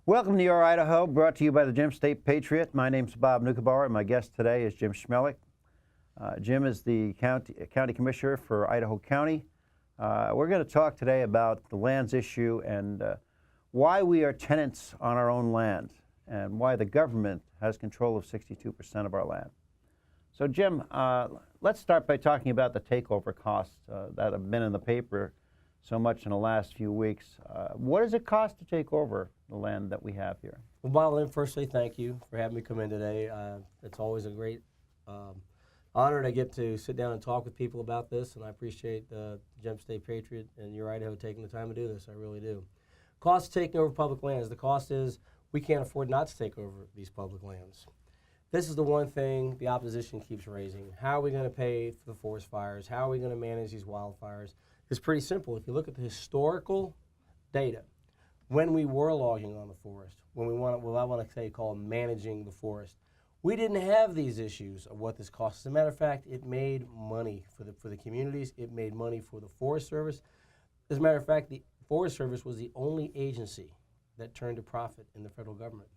Welcome to Your Idaho, brought to you by the Jim State Patriot. My name's Bob Nucabauer, and my guest today is Jim Chmelik. Jim is the county commissioner for Idaho County. We're going to talk today about the lands issue and why we are tenants on our own land and why the government has control of 62% of our land. So Jim, let's start by talking about the takeover costs that have been in the paper so much in the last few weeks. What does it cost to take over the land that we have here? Well, Bob, let me firstly thank you for having me come in today. It's always a great honor to get to sit down and talk with people about this, and I appreciate the Jim State Patriot and Your Idaho taking the time to do this. I really do. Cost of taking over public lands. The cost is we can't afford not to take over these public lands. This is the one thing the opposition keeps raising. How are we going to pay for the forest fires? How are we going to manage these wildfires? It's pretty simple. If you look at the historical data, when we were logging on the forest, when we want, well, I want to say called managing the forest, we didn't have these issues of what this costs. As a matter of fact, it made money for the communities. It made money for the Forest Service. As a matter of fact, the Forest Service was the only agency that turned a profit in the federal government.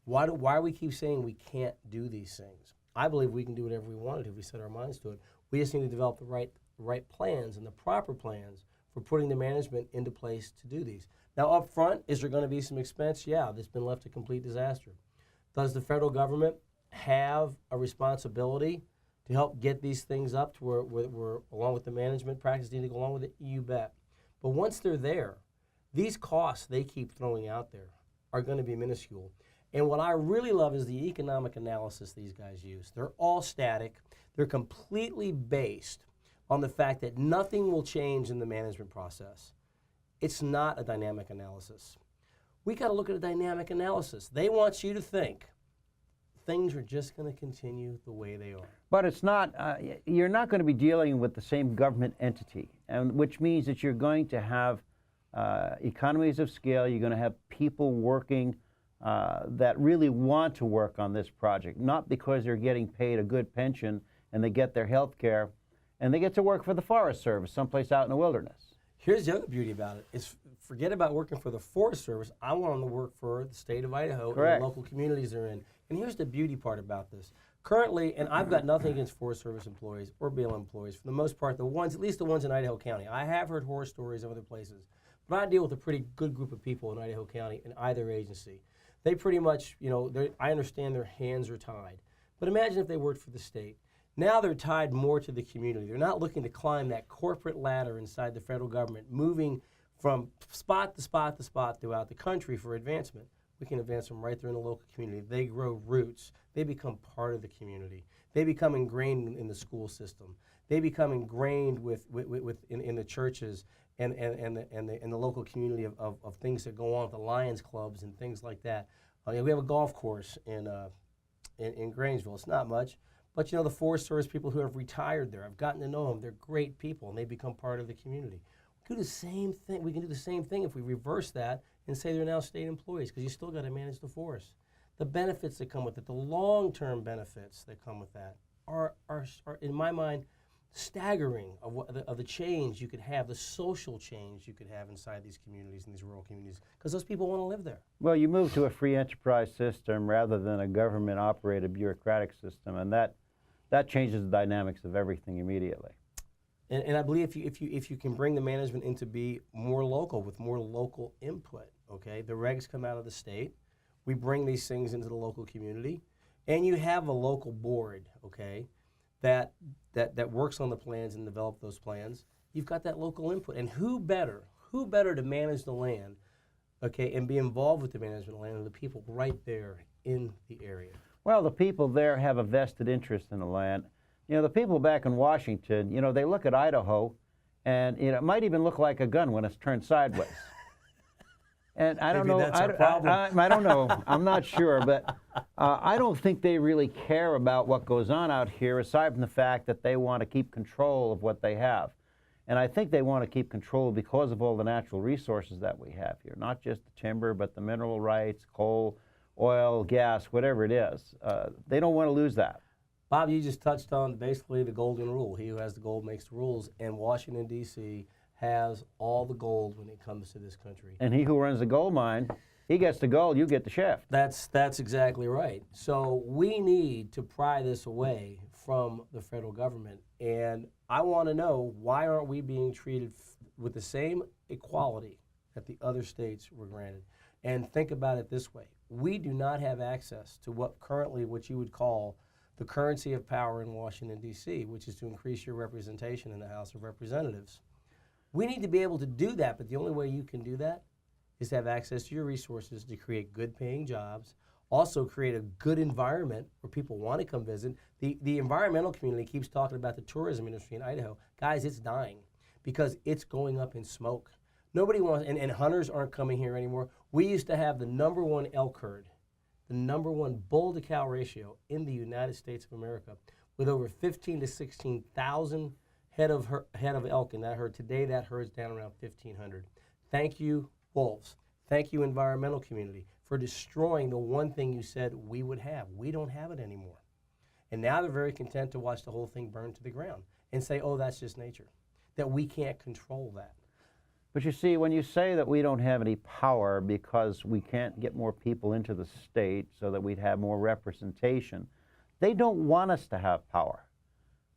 Why do we keep saying we can't do these things? I believe we can do whatever we want to if we set our minds to it. We just need to develop the right plans and the proper plans for putting the management into place to do these. Now, up front, is there going to be some expense? Yeah, that's been left a complete disaster. Does the federal government have a responsibility to help get these things up to where along with the management practice, need to go along with it? You bet. But once they're there, these costs they keep throwing out there are going to be minuscule. And what I really love is the economic analysis these guys use. They're all static. They're completely based on the fact that nothing will change in the management process. It's not a dynamic analysis. We got to look at a dynamic analysis. They want you to think things are just going to continue the way they are. But it's not, you're not going to be dealing with the same government entity, and which means that you're going to have economies of scale. You're going to have people working that really want to work on this project, not because they're getting paid a good pension and they get their health care and they get to work for the Forest Service someplace out in the wilderness. Here's the other beauty about it. Is forget about working for the Forest Service. I want them to work for the state of Idaho. Correct. And the local communities they're in. And here's the beauty part about this. Currently, and I've got nothing against Forest Service employees or BLM employees, for the most part, the ones, at least the ones in Idaho County. I have heard horror stories of other places, but I deal with a pretty good group of people in Idaho County in either agency. They pretty much, you know, I understand their hands are tied. But imagine if they worked for the state. Now they're tied more to the community. They're not looking to climb that corporate ladder inside the federal government, moving from spot to spot to spot throughout the country for advancement. We can advance them right there in the local community. They grow roots. They become part of the community. They become ingrained in the school system. They become ingrained in the churches and the local community of things that go on at the Lions clubs and things like that. We have a golf course in Grangeville. It's not much. But, you know, the Forest Service people who have retired there, I've gotten to know them. They're great people, and they become part of the community. We can do the same thing. We can do the same thing if we reverse that and say they're now state employees, because you still got to manage the forest. The benefits that come with it, the long-term benefits that come with that are in my mind, staggering of the change you could have, the social change you could have inside these communities and these rural communities, because those people want to live there. Well, you move to a free enterprise system rather than a government-operated bureaucratic system, and that changes the dynamics of everything immediately. And I believe if you can bring the management in to be more local, with more local input, okay? The regs come out of the state. We bring these things into the local community, and you have a local board, okay, that works on the plans and develop those plans. You've got that local input. And who better to manage the land, okay, and be involved with the management of the land than the people right there in the area? Well, the people there have a vested interest in the land. You know, the people back in Washington, you know, they look at Idaho, and you know, it might even look like a gun when it's turned sideways. And I don't know. I don't know. I'm not sure, but I don't think they really care about what goes on out here, aside from the fact that they want to keep control of what they have. And I think they want to keep control because of all the natural resources that we have here, not just the timber, but the mineral rights, coal, oil, gas, whatever it is. They don't want to lose that. Bob, you just touched on basically the golden rule. He who has the gold makes the rules, and Washington, D.C. has all the gold when it comes to this country. And he who runs the gold mine He gets the goal, you get the shaft. That's exactly right. So we need to pry this away from the federal government. And I want to know, why aren't we being treated with the same equality that the other states were granted? And think about it this way. We do not have access to what you would call the currency of power in Washington, D.C., which is to increase your representation in the House of Representatives. We need to be able to do that, but the only way you can do that is to have access to your resources to create good-paying jobs, also create a good environment where people want to come visit. The environmental community keeps talking about the tourism industry in Idaho. Guys, it's dying because it's going up in smoke. Nobody wants, and hunters aren't coming here anymore. We used to have the #1 elk herd, the #1 bull-to-cow ratio in the United States of America, with over 15 to 16,000 head of elk in that herd. Today, that herd's down around 1,500. Thank you, wolves. Thank you, environmental community, for destroying the one thing you said we would have. We don't have it anymore. And now they're very content to watch the whole thing burn to the ground and say, oh, that's just nature, that we can't control that. But you see, when you say that we don't have any power because we can't get more people into the state so that we'd have more representation, they don't want us to have power.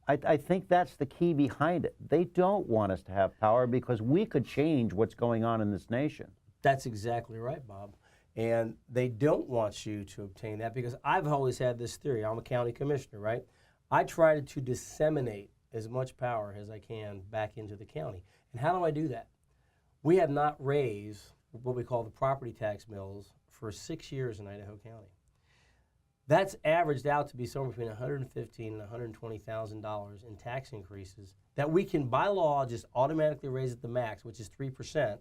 I think that's the key behind it. They don't want us to have power because we could change what's going on in this nation. That's exactly right, Bob. And they don't want you to obtain that because I've always had this theory. I'm a county commissioner, right? I try to disseminate as much power as I can back into the county. And how do I do that? We have not raised what we call the property tax mills for 6 years in Idaho County. That's averaged out to be somewhere between $115,000 and $120,000 in tax increases that we can, by law, just automatically raise at the max, which is 3%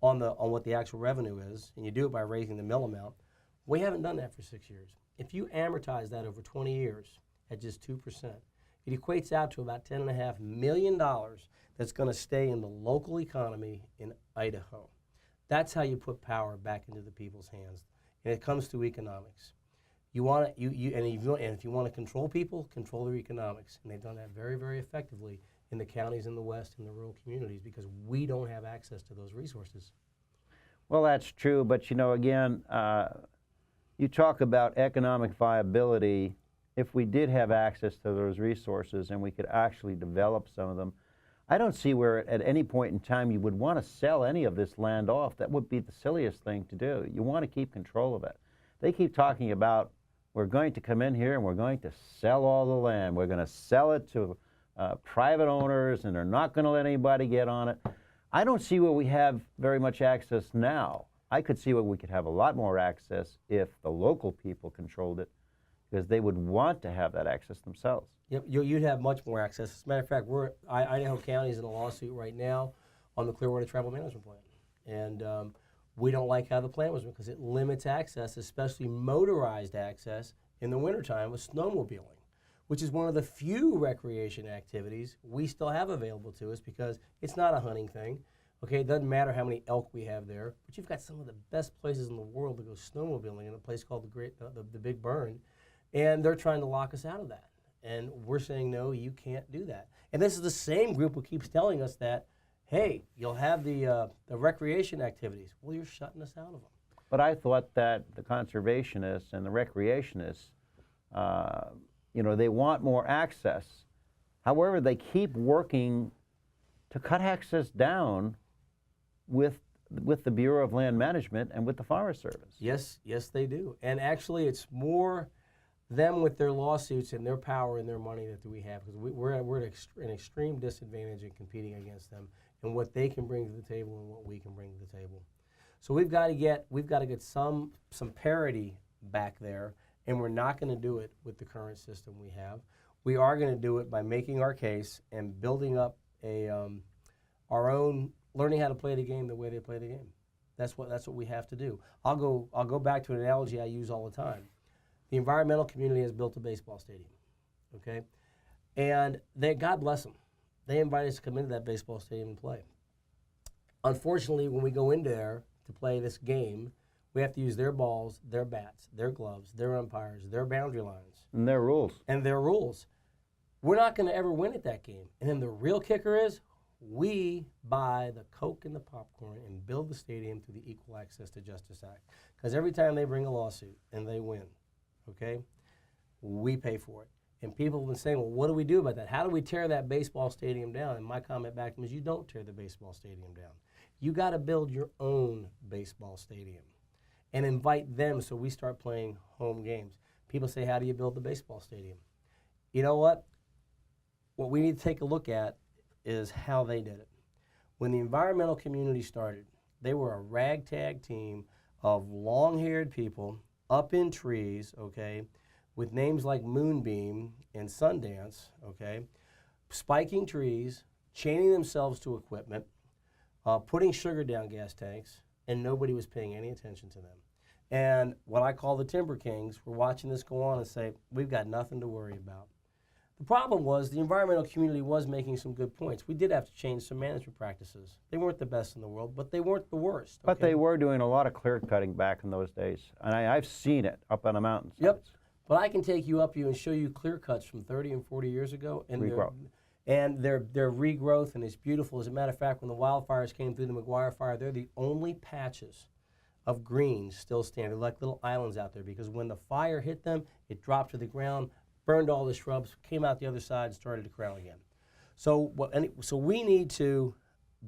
on what the actual revenue is, and you do it by raising the mill amount. We haven't done that for 6 years. If you amortize that over 20 years at just 2%, it equates out to about $10.5 million that's going to stay in the local economy in Idaho. That's how you put power back into the people's hands. And it comes through economics. If you want to control people, control their economics. And they've done that very, very effectively in the counties in the West and the rural communities because we don't have access to those resources. Well, that's true, but you know, again, you talk about economic viability. If we did have access to those resources and we could actually develop some of them, I don't see where at any point in time you would want to sell any of this land off. That would be the silliest thing to do. You want to keep control of it. They keep talking about, we're going to come in here and we're going to sell all the land. We're going to sell it to private owners and they're not going to let anybody get on it. I don't see where we have very much access now. I could see where we could have a lot more access if the local people controlled it, because they would want to have that access themselves. Yep, you'd have much more access. As a matter of fact, Idaho County is in a lawsuit right now on the Clearwater Tribal Management Plan. And we don't like how the plan was because it limits access, especially motorized access in the wintertime with snowmobiling, which is one of the few recreation activities we still have available to us because it's not a hunting thing. Okay, it doesn't matter how many elk we have there, but you've got some of the best places in the world to go snowmobiling in a place called the Big Burn, and they're trying to lock us out of that. And we're saying, no, you can't do that. And this is the same group who keeps telling us that, hey, you'll have the recreation activities. Well, you're shutting us out of them. But I thought that the conservationists and the recreationists, you know, they want more access. However, they keep working to cut access down with the Bureau of Land Management and with the Forest Service. Yes, they do. And actually, it's more them with their lawsuits and their power and their money that we have, because we're at an extreme disadvantage in competing against them and what they can bring to the table and what we can bring to the table. So we've got to get some parity back there, and we're not going to do it with the current system we have. We are going to do it by making our case and building up our own, learning how to play the game the way they play the game. That's what we have to do. I'll go back to an analogy I use all the time. The environmental community has built a baseball stadium, okay? And God bless them. They invite us to come into that baseball stadium and play. Unfortunately, when we go in there to play this game, we have to use their balls, their bats, their gloves, their umpires, their boundary lines. And their rules. And their rules. We're not going to ever win at that game. And then the real kicker is, We buy the Coke and the popcorn and build the stadium through the Equal Access to Justice Act. Because every time they bring a lawsuit and they win, okay, we pay for it. And people have been saying, well, what do we do about that? How do we tear that baseball stadium down? And my comment back to them is, you don't tear the baseball stadium down. You got to build your own baseball stadium and invite them so we start playing home games. People say, how do you build the baseball stadium? You know what? What we need to take a look at is how they did it. When the environmental community started, they were a ragtag team of long-haired people up in trees, okay, with names like Moonbeam and Sundance, okay, spiking trees, chaining themselves to equipment, putting sugar down gas tanks, and nobody was paying any attention to them. And what I call the Timber Kings were watching this go on and say, we've got nothing to worry about. The problem was the environmental community was making some good points. We did have to change some management practices. They weren't the best in the world, but they weren't the worst. But they were doing a lot of clear cutting back in those days. And I've seen it up on the mountains. Yep. But I can take you up and show you clear cuts from 30 and 40 years ago. And their regrowth, and it's beautiful. As a matter of fact, when the wildfires came through the McGuire fire, they're the only patches of greens still standing, like little islands out there, because when the fire hit them, it dropped to the ground, burned all the shrubs, came out the other side, and started to crown again. So we need to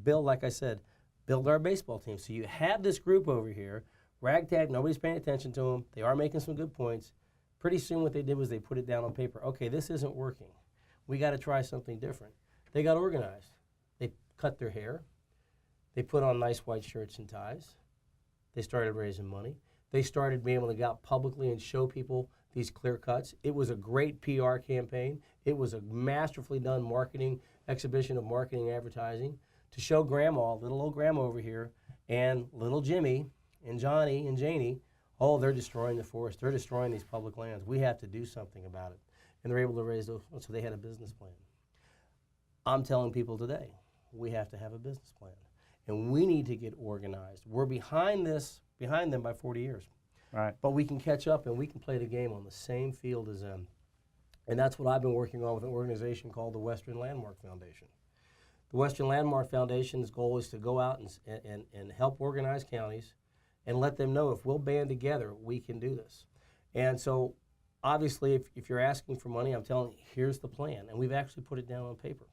build, like I said, build our baseball team. So you have this group over here, ragtag, nobody's paying attention to them. They are making some good points. Pretty soon what they did was they put it down on paper. Okay, this isn't working. We got to try something different. They got organized. They cut their hair. They put on nice white shirts and ties. They started raising money. They started being able to go out publicly and show people these clear cuts. It was a great PR campaign. It was a masterfully done marketing exhibition of marketing and advertising to show Grandma, little old Grandma over here, and little Jimmy and Johnny and Janie, oh, they're destroying the forest. They're destroying these public lands. We have to do something about it. And they're able to raise those, so they had a business plan. I'm telling people today, we have to have a business plan. And we need to get organized. We're behind them by 40 years. Right. But we can catch up and we can play the game on the same field as them. And that's what I've been working on with an organization called the Western Landmark Foundation. The Western Landmark Foundation's goal is to go out and help organize counties and let them know if we'll band together, we can do this. And so obviously if you're asking for money, I'm telling you, here's the plan. And we've actually put it down on paper.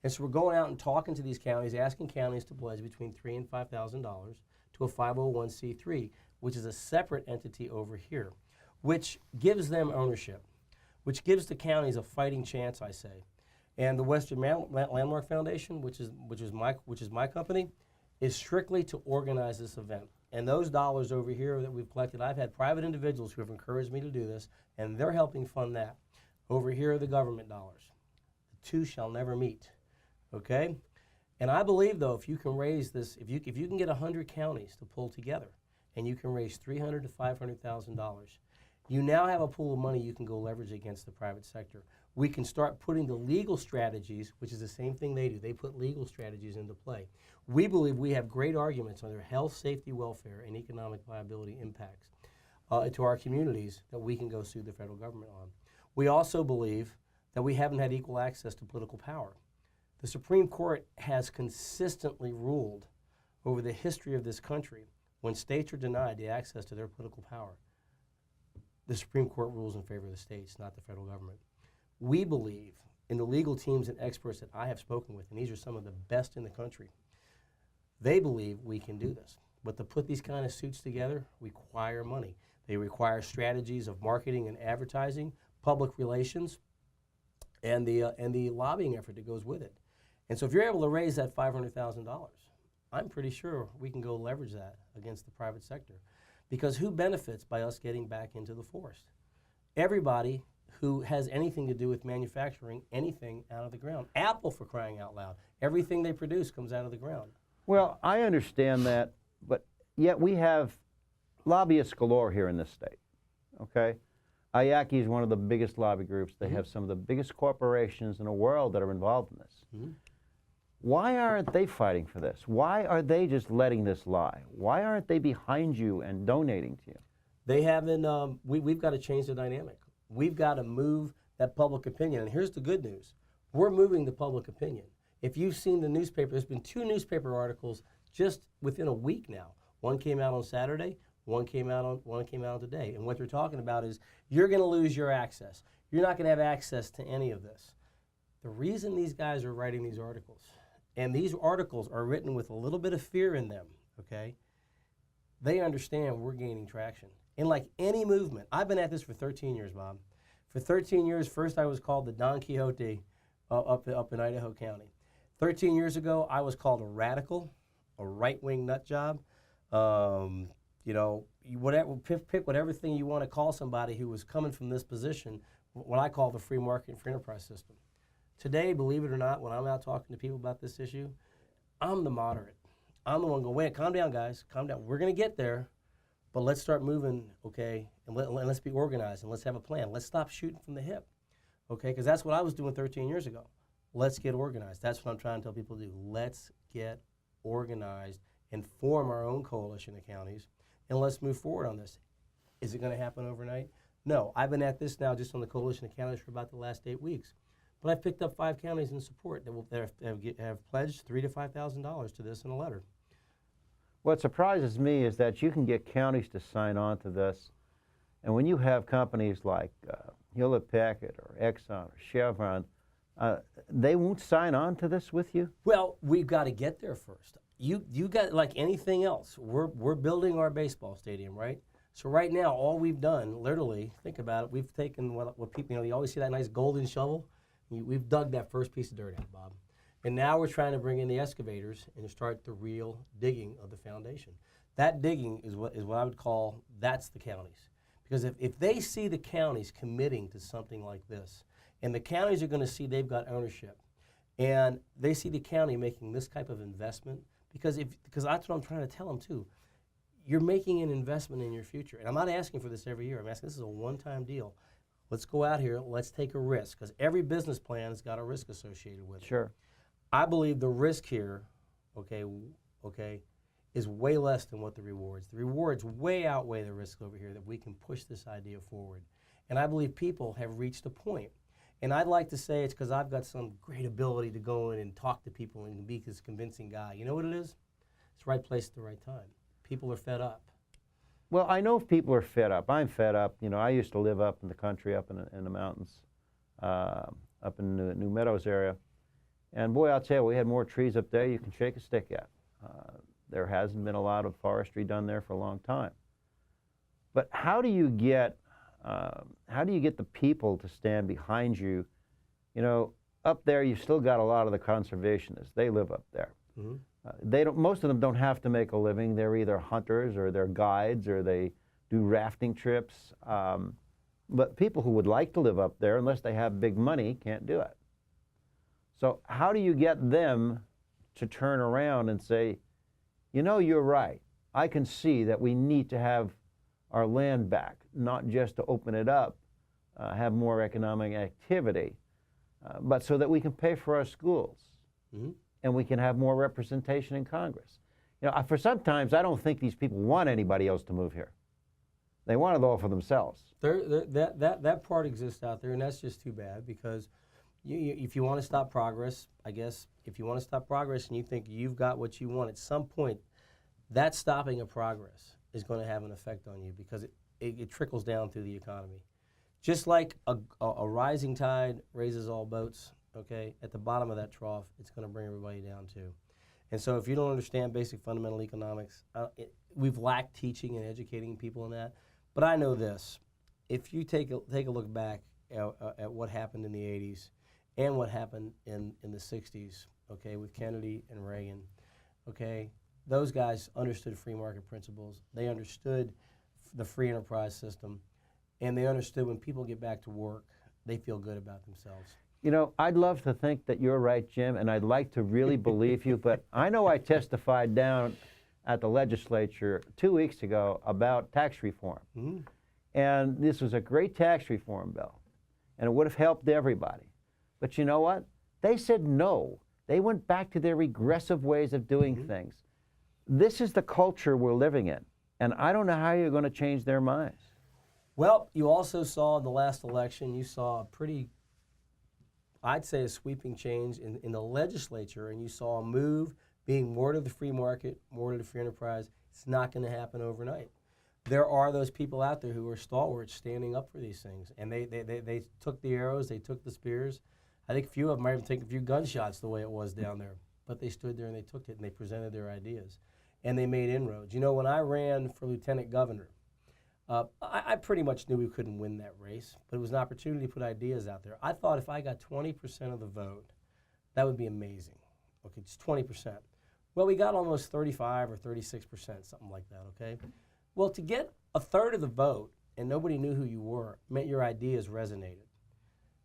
And so we're going out and talking to these counties, asking counties to pledge between $3,000 and $5,000 to a 501c3, which is a separate entity over here, which gives them ownership, which gives the counties a fighting chance, I say. And the Western Landmark Foundation, which is my company, is strictly to organize this event. And those dollars over here that we've collected, I've had private individuals who have encouraged me to do this, and they're helping fund that. Over here are the government dollars. The two shall never meet. Okay? And I believe, though, if you can raise this, if you can get 100 counties to pull together, and you can raise $300,000 to $500,000, you now have a pool of money you can go leverage against the private sector. We can start putting the legal strategies, which is the same thing they do. They put legal strategies into play. We believe we have great arguments on their health, safety, welfare, and economic viability impacts to our communities that we can go sue the federal government on. We also believe that we haven't had equal access to political power. The Supreme Court has consistently ruled over the history of this country when states are denied the access to their political power. The Supreme Court rules in favor of the states, not the federal government. We believe in the legal teams and experts that I have spoken with, and these are some of the best in the country. They believe we can do this. But to put these kind of suits together require money. They require strategies of marketing and advertising, public relations, and the lobbying effort that goes with it. And so if you're able to raise that $500,000, I'm pretty sure we can go leverage that against the private sector. Because who benefits by us getting back into the forest? Everybody who has anything to do with manufacturing anything out of the ground. Apple, for crying out loud. Everything they produce comes out of the ground. Well, I understand that, but yet we have lobbyists galore here in this state, okay? IACI is one of the biggest lobby groups. They have some of the biggest corporations in the world that are involved in this. Why aren't they fighting for this? Why are they just letting this lie? Why aren't they behind you and donating to you? They haven't, we've got to change the dynamic. We've got to move that public opinion. And here's the good news. We're moving the public opinion. If you've seen the newspaper, there's been 2 newspaper articles just within a week now. One came out on Saturday, one came out today. And what they're talking about is you're going to lose your access. You're not going to have access to any of this. The reason these guys are writing these articles, and these articles are written with a little bit of fear in them, okay? They understand we're gaining traction. And like any movement, I've been at this for 13 years, Bob. For 13 years, first I was called the Don Quixote up in Idaho County. 13 years ago, I was called a radical, a right-wing nut job. You know, pick whatever thing you want to call somebody who was coming from this position, what I call the free market and free enterprise system. Today, believe it or not, when I'm out talking to people about this issue, I'm the moderate. I'm the one going, wait, calm down, guys, calm down. We're going to get there, but let's start moving, okay, and let's be organized, and let's have a plan. Let's stop shooting from the hip, okay, because that's what I was doing 13 years ago. Let's get organized. That's what I'm trying to tell people to do. Let's get organized and form our own coalition of counties, and let's move forward on this. Is it going to happen overnight? No. I've been at this now just on the coalition of counties for about the last 8 weeks. But I've picked up 5 counties in support that have pledged $3,000 to $5,000 to this in a letter. What surprises me is that you can get counties to sign on to this, and when you have companies like Hewlett-Packard or Exxon or Chevron, they won't sign on to this with you? Well, we've got to get there first. You got, like anything else, we're building our baseball stadium, right? So right now, all we've done, literally, think about it, we've taken what people, you know, you always see that nice golden shovel. We've dug that first piece of dirt out, Bob. And now we're trying to bring in the excavators and start the real digging of the foundation. That digging is what I would call, that's the counties. Because if they see the counties committing to something like this, and the counties are going to see they've got ownership, and they see the county making this type of investment, because that's what I'm trying to tell them too. You're making an investment in your future. And I'm not asking for this every year. I'm asking, this is a one-time deal. Let's go out here, let's take a risk, because every business plan has got a risk associated with it. Sure. I believe the risk here, okay, is way less than what the rewards. The rewards way outweigh the risk over here that we can push this idea forward. And I believe people have reached a point. And I'd like to say it's because I've got some great ability to go in and talk to people and be this convincing guy. You know what it is? It's the right place at the right time. People are fed up. Well, I know people are fed up. I'm fed up. You know, I used to live up in the country, up in the mountains, up in the New Meadows area. And boy, I'll tell you, we had more trees up there you can shake a stick at. There hasn't been a lot of forestry done there for a long time. But how do you get the people to stand behind you? You know, up there you've still got a lot of the conservationists. They live up there. Mm-hmm. Most of them don't have to make a living. They're either hunters or they're guides or they do rafting trips. But people who would like to live up there, unless they have big money, can't do it. So how do you get them to turn around and say, you know, you're right. I can see that we need to have our land back, not just to open it up, have more economic activity, but so that we can pay for our schools. Mm-hmm. And we can have more representation in Congress. You know, for sometimes I don't think these people want anybody else to move here. They want it all for themselves. That part exists out there, and that's just too bad, because if you want to stop progress, I guess, if you want to stop progress and you think you've got what you want, at some point, that stopping of progress is going to have an effect on you, because it trickles down through the economy. Just like a rising tide raises all boats, okay, at the bottom of that trough, it's going to bring everybody down too. And so if you don't understand basic fundamental economics, we've lacked teaching and educating people in that. But I know this. If you take a look back at what happened in the 80s and what happened in the 60s, okay, with Kennedy and Reagan, okay, those guys understood free market principles. They understood the free enterprise system, and they understood when people get back to work, they feel good about themselves. You know, I'd love to think that you're right, Jim, and I'd like to really believe you, but I know I testified down at the legislature 2 weeks ago about tax reform. Mm-hmm. And this was a great tax reform bill, and it would have helped everybody. But you know what? They said no. They went back to their regressive ways of doing mm-hmm. things. This is the culture we're living in, and I don't know how you're going to change their minds. Well, you also saw in the last election, you saw a pretty I'd say, a sweeping change in the legislature, and you saw a move being more to the free market, more to the free enterprise. It's not going to happen overnight. There are those people out there who are stalwarts standing up for these things, and they took the arrows, they took the spears. I think a few of them might have taken a few gunshots the way it was down there, but they stood there and they took it and they presented their ideas, and they made inroads. You know, when I ran for lieutenant governor, I pretty much knew we couldn't win that race, but it was an opportunity to put ideas out there. I thought if I got 20% of the vote, that would be amazing. Okay, just 20%. Well, we got almost 35 or 36%, something like that, okay? Well, to get a third of the vote and nobody knew who you were meant your ideas resonated.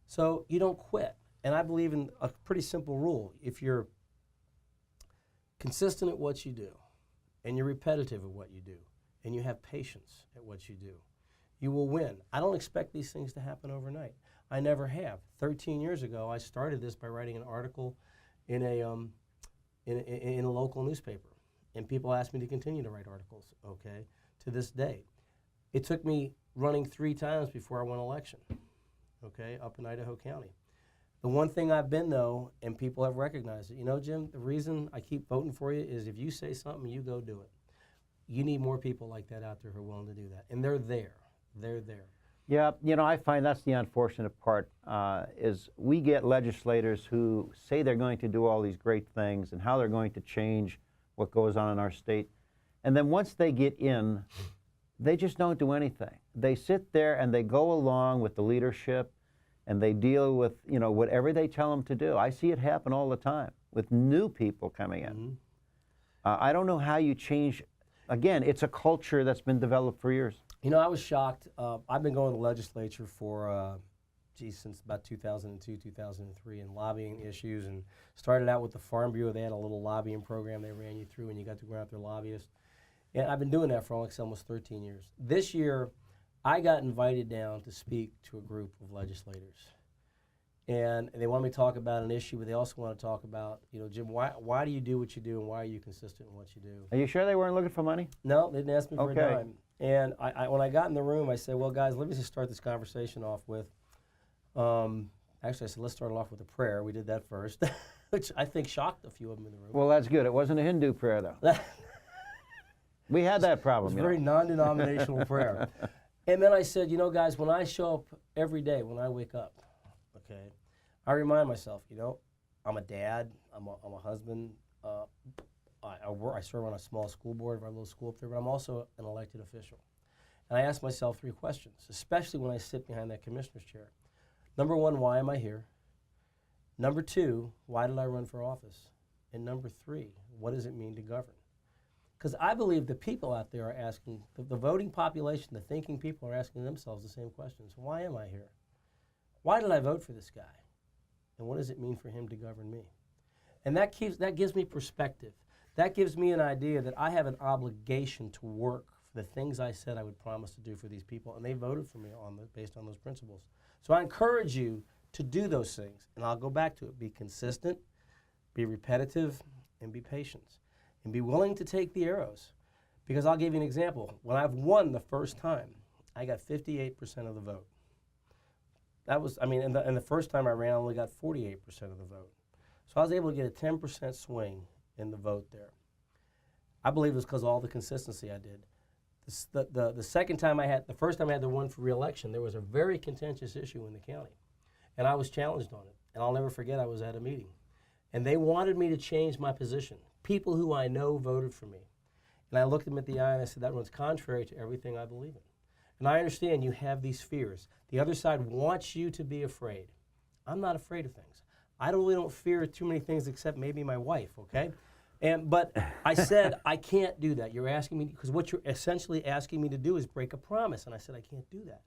So you don't quit. And I believe in a pretty simple rule. If you're consistent at what you do, and you're repetitive at what you do, and you have patience at what you do, you will win. I don't expect these things to happen overnight. I never have. 13 years ago, I started this by writing an article in a local newspaper, and people asked me to continue to write articles, okay, to this day. It took me running 3 times before I won election, okay, up in Idaho County. The one thing I've been, though, and people have recognized it, you know, Jim, the reason I keep voting for you is if you say something, you go do it. You need more people like that out there who are willing to do that, and they're there. They're there. Yeah, you know, I find that's the unfortunate part, is we get legislators who say they're going to do all these great things and how they're going to change what goes on in our state. And then once they get in, they just don't do anything. They sit there and they go along with the leadership and they deal with, you know, whatever they tell them to do. I see it happen all the time with new people coming in. Mm-hmm. I don't know how you change. Again, it's a culture that's been developed for years. You know, I was shocked. I've been going to the legislature for, since about 2002, 2003, and lobbying issues, and started out with the Farm Bureau. They had a little lobbying program they ran you through, and you got to go out there lobbyists. And I've been doing that for almost 13 years. This year, I got invited down to speak to a group of legislators. And they want me to talk about an issue, but they also want to talk about, you know, Jim, why do you do what you do, and why are you consistent in what you do? Are you sure they weren't looking for money? No, they didn't ask me for a dime. And when I got in the room, I said, well, guys, let me just start this conversation off with, actually, I said, let's start it off with a prayer. We did that first, which I think shocked a few of them in the room. Well, that's good. It wasn't a Hindu prayer, though. We had that problem. It was a very non-denominational prayer. And then I said, you know, guys, when I show up every day, when I wake up, okay, I remind myself, you know, I'm a dad, I'm a husband, I serve on a small school board of our little school up there, but I'm also an elected official. And I ask myself 3 questions, especially when I sit behind that commissioner's chair. Number 1, why am I here? Number 2, why did I run for office? And number 3, what does it mean to govern? Because I believe the people out there are asking, the voting population, the thinking people are asking themselves the same questions. Why am I here? Why did I vote for this guy? And what does it mean for him to govern me? And that gives me perspective. That gives me an idea that I have an obligation to work for the things I said I would promise to do for these people, and they voted for me based on those principles. So I encourage you to do those things, and I'll go back to it. Be consistent, be repetitive, and be patient. And be willing to take the arrows. Because I'll give you an example. When I've won the first time, I got 58% of the vote. That was, I mean, and the first time I ran, I only got 48% of the vote. So I was able to get a 10% swing in the vote there. I believe it was because of all the consistency I did. The second time the first time I had to run for re-election, there was a very contentious issue in the county. And I was challenged on it. And I'll never forget, I was at a meeting. And they wanted me to change my position. People who I know voted for me. And I looked them at the eye and I said, that runs contrary to everything I believe in. And I understand you have these fears. The other side wants you to be afraid. I'm not afraid of things. I really don't fear too many things except maybe my wife, okay? But I said, I can't do that. You're asking me, because what you're essentially asking me to do is break a promise. And I said, I can't do that.